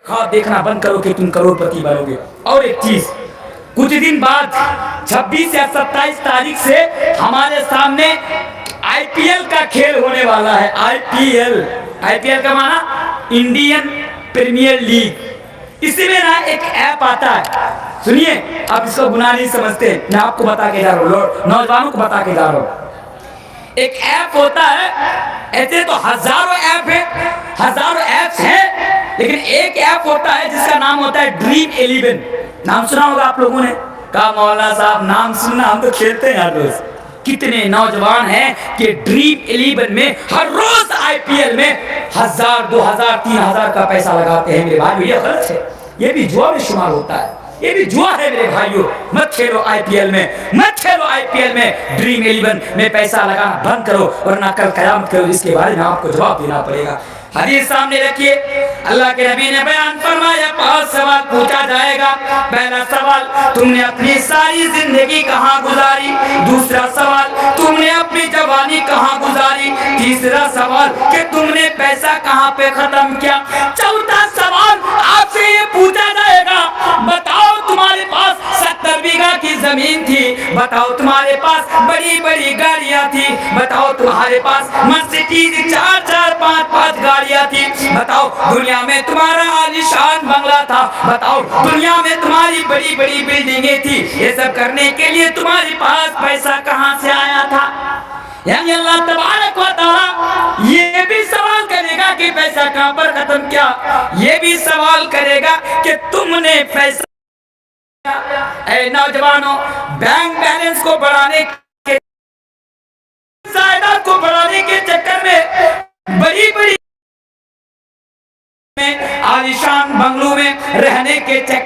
خواب دیکھنا بند کرو کہ تم کروڑ پتی بنو گے۔ اور ایک چیز، کچھ دن بعد 26 یا 27 تاریخ سے ہمارے سامنے آئی پی ایل کا کھیل ہونے والا ہے۔ آئی پی ایل کا معنی انڈین پریمیئر لیگ۔ اسی میں نا ایک ایپ آتا ہے، سنیے، آپ اس کو گناہ نہیں سمجھتے، میں آپ کو بتا کے جا رہا ہوں، نوجوانوں کو بتا کے جا رہا ہوں۔ ایک ایپ ہوتا ہے، ایسے تو ہزاروں ایپ ہیں، ہزاروں ایپس ہیں، لیکن ایک ایپ ہوتا ہے جس کا نام ہوتا ہے ڈریم 11۔ نام سنا ہوگا آپ لوگوں نے، کہا مولانا صاحب نام سننا، ہم تو کھیلتے ہیں ہر روز۔ کتنے نوجوان ہیں کہ ڈریم 11 میں ہر روز آئی پی ایل میں 1000 2000 3000 کا پیسہ لگاتے ہیں۔ میرے بھائی یہ غلط ہے، یہ بھی جوا میں شمار ہوتا ہے، یہ بھی جوا ہے میرے بھائیوں۔ مت کھیلو آئی پی ایل میں، مت کھیلو آئی پی ایل میں، ڈریم 11 میں پیسہ لگانا بند کرو ورنہ کل قیامت کرو، اس کے بارے میں آپ کو جواب دینا پڑے گا۔ حدیث سامنے رکھیے، اللہ کے نبی نے بیان فرمایا 5 سوال پوچھا جائے گا۔ پہلا سوال، تم نے اپنی ساری زندگی کہاں گزاری؟ دوسرا سوال، تم نے اپنی جوانی کہاں گزاری؟ تیسرا سوال کہ تم نے پیسہ کہاں پہ ختم کیا؟ چوتھا سوال آپ سے یہ پوچھا جائے گا، بتاؤ تمہارے پاس 70 بیگھہ کی زمین تھی، بتاؤ تمہارے پاس بڑی بڑی گاڑیاں تھی، بتاؤ تمہارے پاس مرسیڈیز 4 5 گاڑیاں تھی، بتاؤ دنیا میں تمہارا عالیشان بنگلہ تھا، بتاؤ دنیا میں تمہاری بڑی بڑی بلڈنگیں تھی، یہ سب کرنے کے لیے تمہارے پاس پیسہ کہاں سے آیا تھا؟ یعنی اللہ تبارک و تعالیٰ یہ بھی سوال کرے گا کہ پیسہ کہاں پر ختم کیا، یہ بھی سوال کرے گا کہ تم نے پیسہ۔ اے نوجوانوں، بینک بیلنس کو بڑھانے کے، جائیداد کو بڑھانے کے چکر میں، بڑی بڑی عالیشان بنگلوں میں رہنے کے چکر،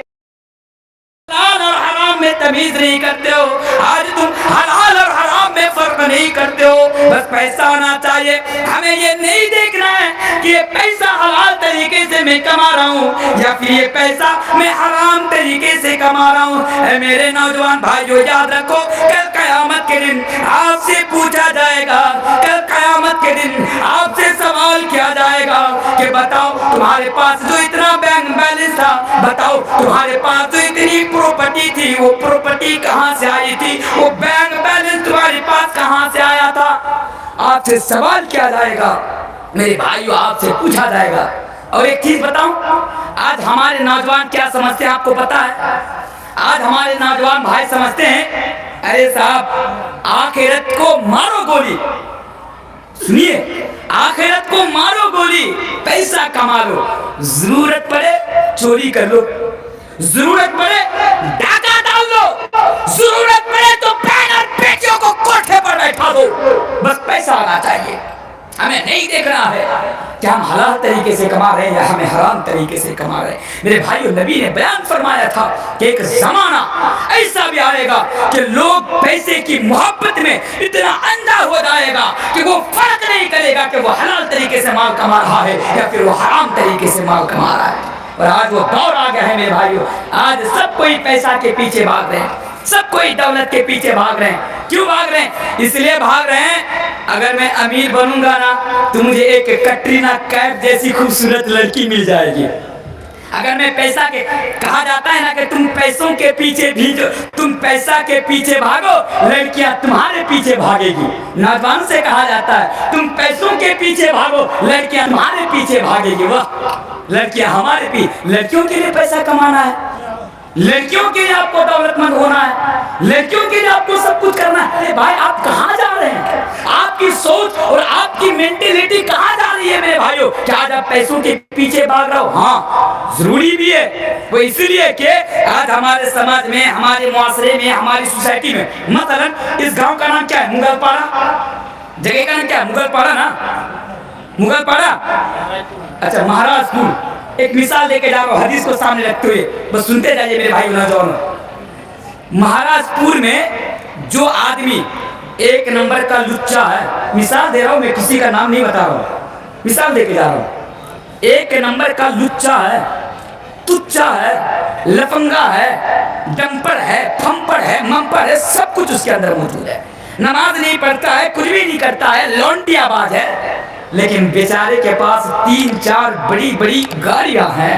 حلال اور حرام میں تمیز نہیں کرتے ہو، آج تم حلال اور حرام میں فرق نہیں کرتے ہو، بس پیسہ آنا چاہیے۔ ہمیں یہ نہیں دیکھنا ہے کہ یہ پیسہ حلال طریقے سے میں کما رہا ہوں یا پھر یہ پیسہ میں حرام طریقے سے کما رہا ہوں۔ اے میرے نوجوان بھائیو، یاد رکھو، کل قیامت کے دن آپ سے پوچھا جائے گا، کل قیامت کے دن آپ سے سوال کیا جائے گا کہ بتاؤ تمہارے پاس جو اتنا بینک بیلنس تھا، بتاؤ تمہارے پاس جو اتنی پراپرٹی تھی، وہ پراپرٹی کہاں سے آئی تھی، وہ بینک بیلنس تمہارے پاس کہاں سے آیا تھا؟ آپ سے سوال کیا جائے گا میرے بھائیو، آپ سے پوچھا جائے گا۔ اور ایک چیز بتاؤں، آج ہمارے نوجوان کیا سمجھتے ہیں آپ کو پتا ہے؟ آج ہمارے نوجوان بھائی سمجھتے ہیں ارے صاحب آخرت کو مارو گولی، سنیے، آخرت کو مارو گولی، پیسہ کما لو، ضرورت پڑے چوری کر لو، ضرورت پڑے ڈاکہ ڈال لو، ضرورت پڑے تو بہن اور بیٹیوں کو کوٹھے پر بیٹھا دو، بس پیسہ آنا چاہیے۔ ہمیں نہیں دیکھنا ہے کہ ہم حلال طریقے سے کما رہے ہیں یا ہمیں حرام طریقے سے کما رہے ہیں۔ میرے بھائیو، نبی نے بیان فرمایا تھا کہ ایک زمانہ ایسا بھی آئے گا کہ لوگ پیسے کی محبت میں اتنا اندھا ہو جائے گا کہ وہ فرق نہیں کرے گا کہ وہ حلال طریقے سے مال کما رہا ہے یا پھر وہ حرام طریقے سے مال کما رہا ہے۔ اور آج وہ دور آ گیا ہے میرے بھائیو، آج سب کوئی پیسہ کے پیچھے بھاگ رہے ہیں، سب کوئی دولت کے پیچھے بھاگ رہے ہیں۔ کیوں بھاگ رہے ہیں؟ اس لیے بھاگ رہے ہیں اگر میں امیر بنوں گا نا تو مجھے ایک کٹرینہ کیف جیسی خوبصورت لڑکی مل جائے گی۔ اگر میں پیسہ کے، کہا جاتا ہے نا کہ تم پیسوں کے پیچھے بھیجو، تم پیسہ کے پیچھے بھاگو، لڑکیاں تمہارے پیچھے بھاگے گی۔ نوجوان سے کہا جاتا ہے تم پیسوں کے پیچھے بھاگو، لڑکیاں تمہارے پیچھے بھاگے گی۔ واہ، لڑکیاں ہمارے پیچھے، لڑکیوں کے لیے پیسہ کمانا ہے، لڑکیوں کے لیے آپ کو دولت مند ہونا ہے، لڑکیوں کے لیے آپ کو سب کچھ کرنا ہے۔ ارے بھائی آپ کہاں جا رہے ہیں؟ آپ کی سوچ اور آپ کی مینٹیلیٹی کہاں جا رہی ہے میرے بھائیو؟ کیا آج آپ پیسوں کے پیچھے بھاگ رہا ہو؟ ہاں ضروری بھی ہے، وہ اس لیے کہ آج ہمارے سماج میں، ہمارے معاشرے میں، ہماری سوسائٹی میں، مثلا اس گاؤں کا نام کیا ہے؟ مغل پاڑا، جگہ کا نام کیا ہے؟ مغل پاڑا نا، مغل پاڑا، اچھا مہاراج پور۔ ایک مثال دے کے جا رہا ہوں حدیث کو سامنے رکھتے ہوئے، بس سنتے جائیے میرے بھائی نوجوانوں۔ مہاراج پور میں جو آدمی 1 نمبر کا لچا ہے، مثال دے رہا ہوں، میں کسی کا نام نہیں بتا رہا ہوں، مثال دے کے جا رہا ہوں، 1 نمبر کا لچا ہے، تچا ہے، لفنگا ہے، ڈمپر ہے، پھمپڑ ہے، ممپر ہے، سب کچھ اس کے اندر موجود ہے، نماز نہیں پڑھتا ہے، کچھ بھی نہیں کرتا ہے، لونٹی آباد ہے، لیکن بیچارے کے پاس 3 4 بڑی بڑی گاڑیاں ہیں،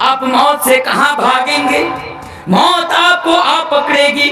آپ موت سے کہاں بھاگیں گے؟ موت آپ کو آپ پکڑے گی.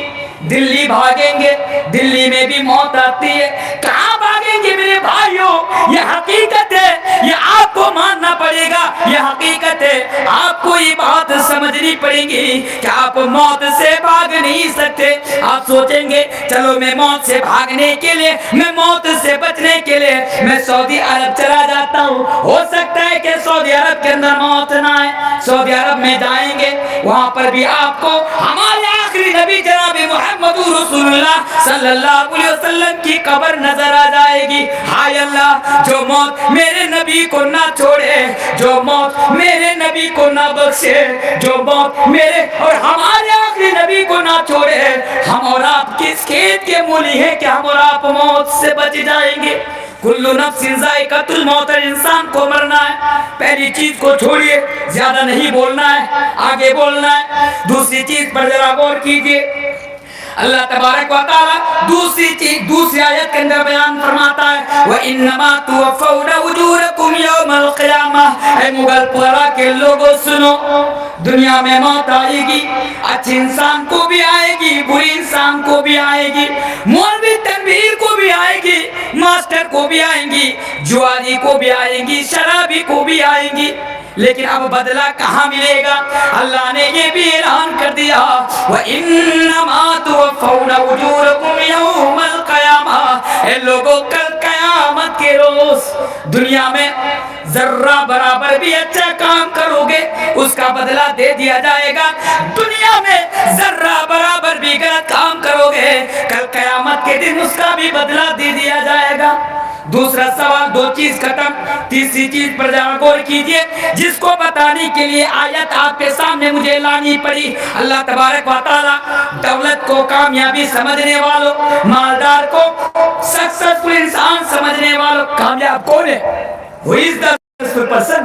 دلی بھاگیں گے, دلی میں بھی موت آتی ہے. کہاں بھاگیں گے میرے بھائیوں؟ یہ حقیقت ہے, یہ آپ کو ماننا پڑے گا, یہ حقیقت ہے. آپ کو یہ بات سمجھنی پڑے گی کہ آپ موت سے بھاگ نہیں سکتے. آپ سوچیں گے چلو میں موت سے بھاگنے کے لیے, میں موت سے بچنے کے لیے میں سعودی عرب چلا جاتا ہوں. ہو سکتا ہے کہ سعودی عرب کے اندر موت نہ آئے. سعودی عرب میں جائیں گے, وہاں پر بھی آپ کو ہمارے آخری نبی جناب محمد رسول اللہ صلی اللہ علیہ وسلم کی قبر نظر آ جائے گی. ہائے اللہ, جو موت میرے نبی کو نہ چھوڑے, جو موت میرے نبی کو نہ بخشے, جو موت میرے اور ہمارے آخری نبی کو نہ چھوڑے. ہم اور آپ کس کھیت کے مولی ہیں کہ ہم اور آپ موت سے بچ جائیں گے؟ کل نفس ذائقۃ الموت, انسان کو مرنا ہے. پہلی چیز کو چھوڑیے, زیادہ نہیں بولنا ہے, آگے بولنا ہے. دوسری چیز پر ذرا غور کیجیے. اللہ تبارک و تعالی دوسری آیت کے اندر بیان فرماتا ہے وَإِنَّمَا تُوَفَّوْنَ أُجُورَكُمْ يَوْمَ الْقِيَامَةِ. اے مغل پورا کے لوگوں سنو, دنیا میں موت آئے گی, اچھے انسان کو بھی آئے گی, بری انسان کو بھی آئے گی, مولوی تنویر کو بھی آئے گی, ماسٹر کو بھی آئیں گی, جواری کو بھی آئیں گی, شرابی کو بھی آئیں گی. لیکن اب بدلہ کہاں ملے گا؟ اللہ نے یہ بھی اعلان کر دیا وَإِنَّمَا تُوَفَّوْنَ أُجُورَكُمْ يَوْمَ الْقِيَامَةِ. اے لوگوں, کل قیامت کے روز دنیا میں ذرہ برابر بھی اچھا کام کرو گے اس کا بدلہ دے دیا جائے گا. دنیا میں ذرہ برابر بھی غلط کام کرو گے, کل قیامت کے دن اس کا بھی بدلہ دے دیا جائے گا. دوسرا سوال, دو چیز ختم. تیسری چیز پر ذرا غور کیجئے, جس کو بتانے کے لیے آیت آپ کے سامنے مجھے لانی پڑی. اللہ تبارک و تعالی دولت کو کامیابی سمجھنے والوں, مالدار کو سکسیسفل انسان سمجھنے والوں, کامیاب کون ہے؟ Who is the successful person?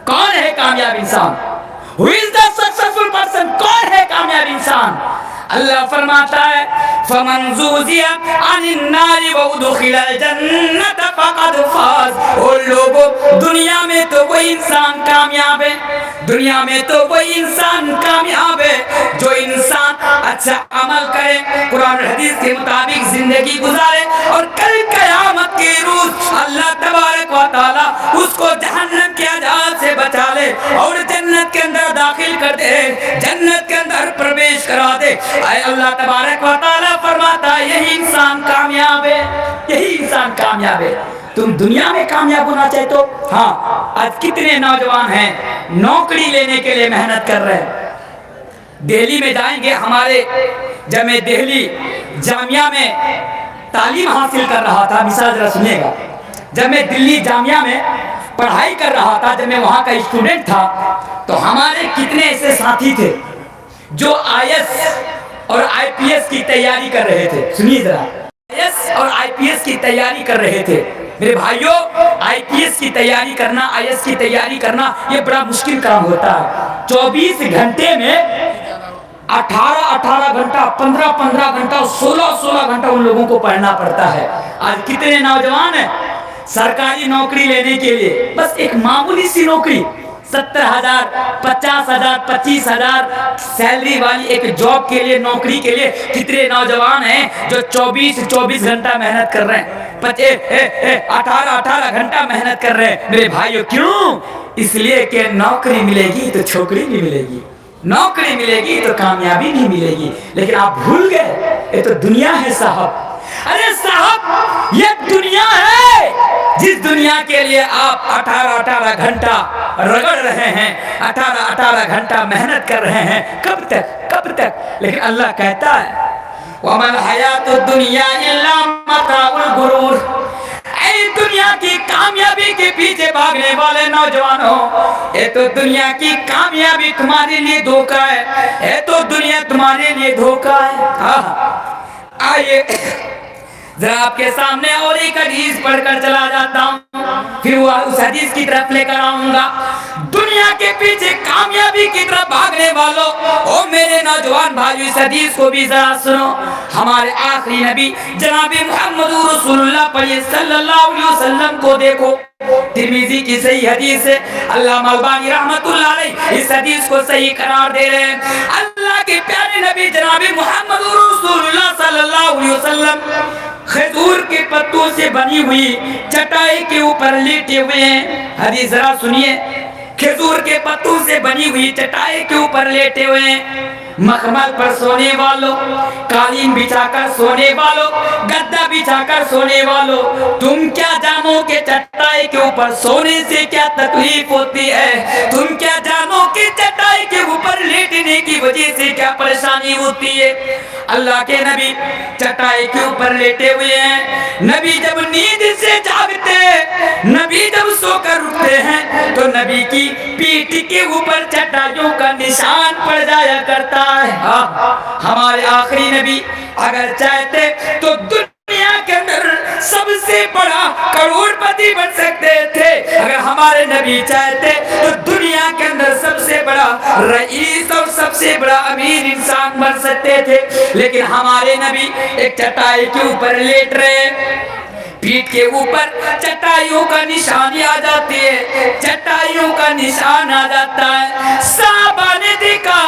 کون ہے کامیاب انسان؟ Who is the successful person? کون ہے کامیاب انسان؟ اللہ فرماتا ہے فَمَنْ زُحْزِحَ عَنِ النَّارِ وَأُدْخِلَ الْجَنَّةَ فَقَدْ فَازَ. اور لوگوں, دنیا میں تو وہی انسان کامیاب ہے, دنیا میں تو وہی انسان کامیاب ہے جو انسان اچھا عمل کرے, قرآن و حدیث کے مطابق زندگی گزارے, اور کل قیامت کے روز اللہ تبارک و تعالی اس کو جہنم کے عذاب سے بچا لے اور جنت کے اندر داخل کر دے, جنت کے اندر پرویش کرا دے. اے اللہ تبارک و تعالی فرماتا ہے یہی انسان کامیاب ہے, یہی انسان کامیاب ہے. تم دنیا میں کامیاب ہونا چاہتے ہو؟ ہاں, آج کتنے نوجوان ہیں نوکری لینے کے لیے محنت کر رہے ہیں. دہلی میں جائیں گے, ہمارے جب میں دہلی جامعہ میں تعلیم حاصل کر رہا تھا, مثال ذرا سنیے گا, جب میں دلی جامعہ میں پڑھائی کر رہا تھا, جب میں وہاں کا اسٹوڈنٹ تھا, تو ہمارے کتنے ایسے ساتھی تھے جو IAS اور IPS کی تیاری کر رہے تھے. سنیے ذرا, IAS اور IPS کی تیاری کر رہے تھے. میرے بھائیوں, IPS کی تیاری کرنا, IAS کی تیاری کرنا یہ بڑا مشکل کام ہوتا ہے. 24 گھنٹے میں 18 گھنٹہ, 15 گھنٹہ, 16 گھنٹہ ان لوگوں کو پڑھنا پڑتا ہے. آج کتنے نوجوان ہیں سرکاری نوکری لینے کے لیے, بس ایک معمولی سی نوکری, 70,000, 50,000, 25,000 سیلری والی ایک جاب کے لیے, نوکری کے لیے کتنے نوجوان ہیں جو 24 گھنٹہ محنت کر رہے ہیں, 18 گھنٹہ محنت کر رہے ہیں. میرے بھائیو, کیوں؟ اس لیے کہ نوکری ملے گی تو چھوکری بھی ملے گی, نوکری ملے گی تو کامیابی بھی ملے گی. لیکن آپ بھول گئے یہ تو دنیا ہے صاحب. ارے صاحب, یہ دنیا ہے جس دنیا کے لیے آپ 18 گھنٹہ رگڑ رہے ہیں, 18 گھنٹہ محنت کر رہے ہیں. کب تک, کب تک؟ لیکن اللہ کہتا ہے وَمَا الْحَيَاةُ الدُّنْيَا إِلَّا مَتَاعُ الْغُرُورِ. اے دنیا کی کامیابی کے پیچھے بھاگنے والے نوجوانوں, یہ تو دنیا کی کامیابی تمہارے لیے دھوکہ ہے, یہ تو دنیا تمہارے لیے دھوکہ ہے. آئیے ذرا آپ کے سامنے اور ایک حدیث پڑھ کر چلا جاتا ہوں, پھر وہ اس حدیث کی طرف لے کر آؤں گا. دنیا کے پیچھے کامیابی کی طرف بھاگنے ماننے والوں، او میرے نوجوان بھائیو، اس حدیث کو بھی ذرا سنو. ہمارے آخری نبی جناب محمد رسول اللہ پڑھیے صلی اللہ علیہ وسلم کو دیکھو. ترمذی کی صحیح حدیث ہے. علامہ البانی رحمت اللہ علیہ اس حدیث کو صحیح قرار دے رہے ہیں. اللہ کے پیارے نبی جناب محمد رسول اللہ صلی اللہ علیہ وسلم کھجور کے پتوں سے بنی ہوئی چٹائی کے اوپر لیٹے ہوئے ہیں. حدیث ذرا سنیے. کھجور کے پتوں سے بنی ہوئی چٹائی کے اوپر لیٹے ہوئے ہیں. مخمل پر سونے والوں، قالین بچھا کر سونے والوں، گدا بچھا کر سونے والوں، تم کیا جانو کہ چٹائی کے اوپر سونے سے کیا تکلیف ہوتی ہے؟ تم کیا جانو کہ چٹائی کے اوپر لیٹنے کی وجہ سے کیا پریشانی ہوتی ہے؟ اللہ کے نبی چٹائی کے اوپر لیٹے ہوئے ہیں. نبی جب نیند سے جاگتے، نبی جب سو کر اٹھتے ہیں تو نبی کی پیٹھ کے اوپر چٹائیوں کا نشان پڑ جایا کرتا ہے. ہمارے آخری نبی اگر چاہتے تو دنیا کے اندر سب سے بڑا کروڑ پتی بن سکتے تھے. اگر ہمارے نبی چاہتے تو دنیا کے اندر سب سے بڑا رئیس اور سب سے بڑا امیر انسان بن سکتے تھے. لیکن ہمارے نبی ایک چٹائی کے اوپر لیٹ رہے، پیٹھ کے اوپر چٹائیوں کا نشان آ جاتی ہے، چٹائیوں کا نشان آ جاتا ہے. صحابہ نے دیکھا،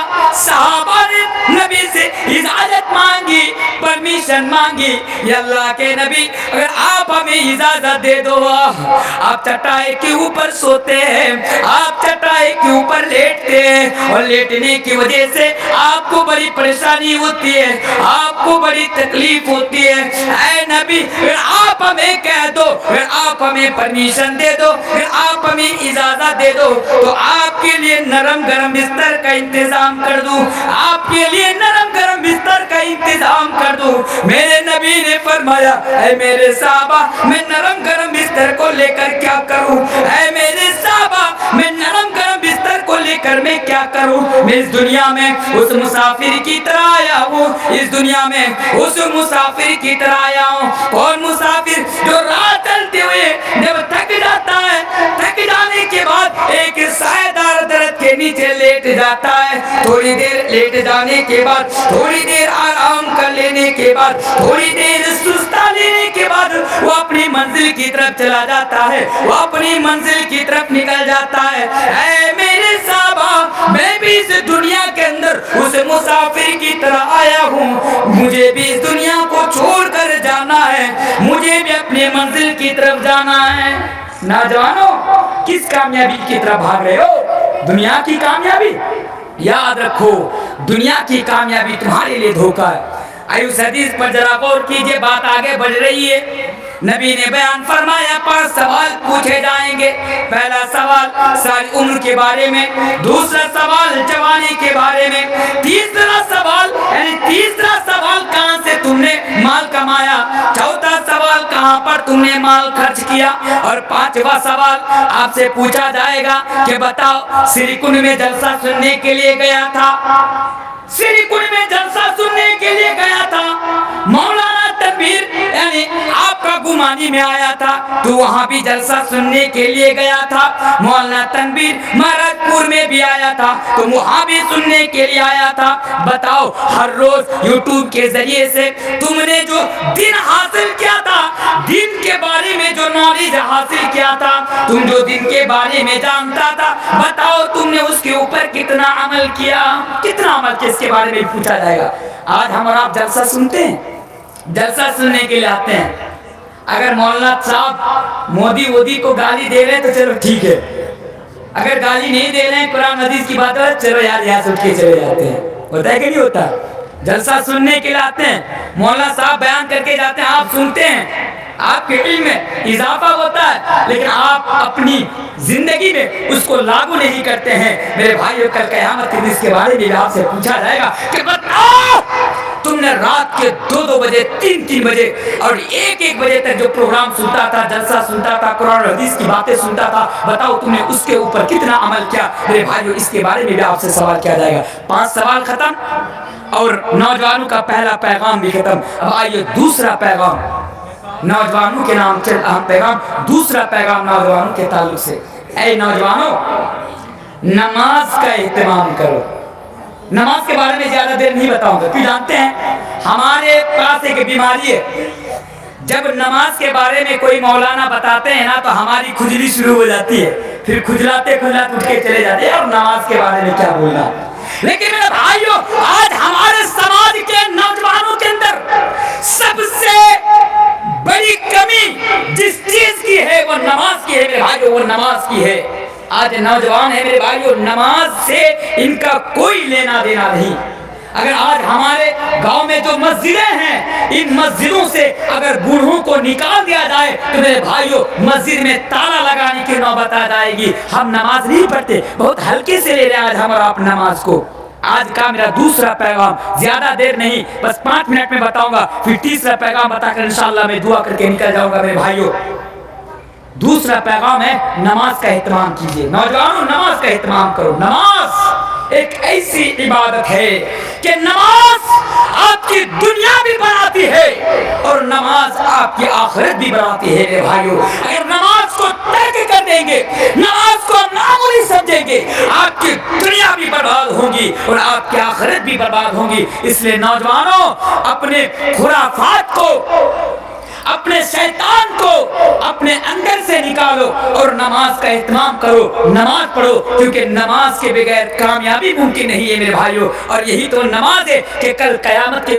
صحابہ نے نبی سے اجازت مانگی، پرمیشن مانگی. یا اللہ کے نبی اگر آپ ہمیں اجازت دے دو، آپ چٹائی کے اوپر سوتے ہیں، آپ چٹائی کے اوپر لیٹتے ہیں اور لیٹنے کی وجہ سے آپ کو بڑی پریشانی ہوتی ہے، آپ کو بڑی تکلیف ہوتی ہے. اے نبی اگر آپ ہمیں کہہ دو، اگر آپ ہمیں پرمیشن دے دو، اگر آپ ہمیں اجازت دے دو تو آپ کے لیے نرم گرم بستر کا انتظام کر دوں، آپ کے لیے نرم گرم بستر کا انتظام کر دوں. میرے نبی نے فرمایا اے میرے صحابہ میں نرم گرم بستر کو لے کر کیا کروں؟ اے میرے صحابہ میں نرم گرم بستر کو لے کر میں کیا کروں؟ میں اس دنیا میں اس مسافر کی طرح آیا ہوں، اس دنیا میں اس مسافر کی طرح آیا ہوں. کون مسافر؟ جو راہ چلتے ہوئے جب تھک جاتا ہے، تھک جانے کے بعد ایک سایہ دار درخت کے نیچے لیٹ جاتا ہے. تھوڑی دیر لیٹ جانے کے بعد، تھوڑی دیر آرام کر لینے کے بعد، تھوڑی دیر سستا لینے کے بعد وہ اپنی منزل کی طرف چلا جاتا ہے، وہ اپنی منزل کی طرف نکل جاتا ہے. اے میرے صحابہ میں بھی اس دنیا کے اندر اس مسافر کی طرح آیا ہوں، مجھے بھی اس دنیا کو چھوڑ کر جانا ہے، مجھے بھی اپنے منزل کی طرف جانا ہے. نوجوانوں کس کامیابی کی طرف بھاگ رہے ہو؟ دنیا کی کامیابی؟ یاد رکھو دنیا کی کامیابی تمہارے لیے دھوکہ ہے. آئیے اس حدیث پر ذرا غور کیجئے، بات آگے بڑھ رہی ہے. نبی نے بیان فرمایا 5 سوال پوچھے جائیں گے. پہلا سوال ساری عمر کے بارے میں، دوسرا سوال جوانی کے بارے میں، تیسرا سوال کہاں سے تم نے مال کمایا، چوتھا سوال کہاں پر تم نے مال خرچ کیا، اور 5واں سوال آپ سے پوچھا جائے گا کہ بتاؤ سریکن میں جلسہ سننے کے لیے گیا تھا، سریکن میں جلسہ سننے کے لیے گیا تھا، مولانا تنویر یعنی آپ کا گمانی میں آیا تھا تو وہاں بھی جلسہ سننے کے لیے گیا تھا. مولانا تنویر مہاراج پور میں بھی آیا تھا تو وہاں بھی سننے کے لیے آیا تھا. بتاؤ ہر روز یوٹیوب کے ذریعے سے تم نے جو دین حاصل کیا تھا، دین کے بارے میں جو نالج حاصل کیا تھا، تم جو دین کے بارے میں جانتا تھا، بتاؤ تم نے اس کے اوپر کتنا عمل کیا، کتنا عمل کیا، اس کے بارے میں پوچھا جائے گا. آج ہم اور آپ جلسہ سنتے ہیں، جلسہ سننے کے لیے آتے ہیں. اگر مولانا صاحب مودی کو گالی دے رہے ہیں تو چلو ٹھیک ہے، اگر گالی نہیں دے رہے ہیں قرآن حدیث کی بات ہے چلو یار یہاں سے اٹھ کے چلے جاتے ہیں. ہوتا ہے کہ نہیں ہوتا؟ جلسہ سننے کے لیے آتے ہیں، مولانا صاحب بیان کر کے جاتے ہیں، آپ سنتے ہیں، آپ کے علم میں اضافہ ہوتا ہے، لیکن آپ اپنی زندگی میں اس کو لاگو نہیں کرتے ہیں. میرے بھائیو کل قیامت کے دن اس کے بارے میں آپ سے پوچھا جائے گا کہ بتاؤ تم نے رات کے 2 بجے 3 بجے اور 1 بجے تک جو پروگرام سنتا تھا، جلسہ سنتا تھا، قرآن اور حدیث کی باتیں سنتا تھا، بتاؤ تم نے اس کے اوپر کتنا عمل کیا. میرے بھائیو اس کے بارے میں بھی آپ سے سوال کیا جائے گا. 5 سوال ختم اور نوجوانوں کا پہلا پیغام بھی ختم. اب آئیے دوسرا پیغام نوجوانوں کے نام پیغام، دوسرا پیغام نوجوانوں کے تعلق سے. اے نوجوانوں نماز کا اہتمام کرو. نماز کے بارے میں زیادہ دیر نہیں بتاؤں گا، کیوں جانتے ہیں؟ ہمارے پاس ایک بیماری ہے، جب نماز کے بارے میں کوئی مولانا بتاتے ہیں نا تو ہماری کھجلی شروع ہو جاتی ہے، پھر کھجلاتے اٹھ کے چلے جاتے ہیں اور نماز کے بارے میں کیا بولنا۔ لیکن میرے بھائیو، آج ہمارے سماج کے نوجوانوں کے اندر سب سے بڑی کمی جس چیز کی ہے وہ نماز کی ہے میرے بھائیو، وہ نماز کی ہے۔ آج نوجوان ہے میرے بھائیو، نماز سے ان کا کوئی لینا دینا نہیں۔ اگر آج ہمارے گاؤں میں جو مسجدیں ہیں، ان مسجدوں سے اگر بوڑھوں کو نکال دیا جائے تو میرے بھائیو مسجد میں تالا لگانے کی نوبت آ جائے گی۔ ہم نماز نہیں پڑھتے، بہت ہلکے سے لے رہے ہیں آج ہم اور آپ نماز کو۔ آج کا میرا دوسرا پیغام، زیادہ دیر نہیں، بس 5 منٹ میں بتاؤں گا، پھر تیسرا پیغام بتا کر انشاءاللہ میں دعا کر کے نکل جاؤں گا میرے بھائیو۔ دوسرا پیغام ہے نماز کا اہتمام کیجیے۔ نوجوانوں، نماز کا اہتمام کرو۔ نماز ایک ایسی عبادت ہے کہ نماز آپ کی دنیا بھی بناتی ہے اور نماز آپ کی آخرت بھی بناتی ہے میرے بھائیو۔ اگر نماز کو ترک کر دیں گے، نماز کو معمولی سمجھیں گے، آپ کی دنیا بھی برباد ہوگی اور آپ کی آخرت بھی برباد ہوگی۔ اس لیے نوجوانوں، اپنے خرافات کو، اپنے شیطان کو اپنے اندر سے نکالو اور نماز کا اہتمام کرو، نماز پڑھو، کیونکہ نماز کے بغیر کامیابی ممکن نہیں ہے میرے بھائیو۔ اور یہی تو نماز ہے کہ کل قیامت کے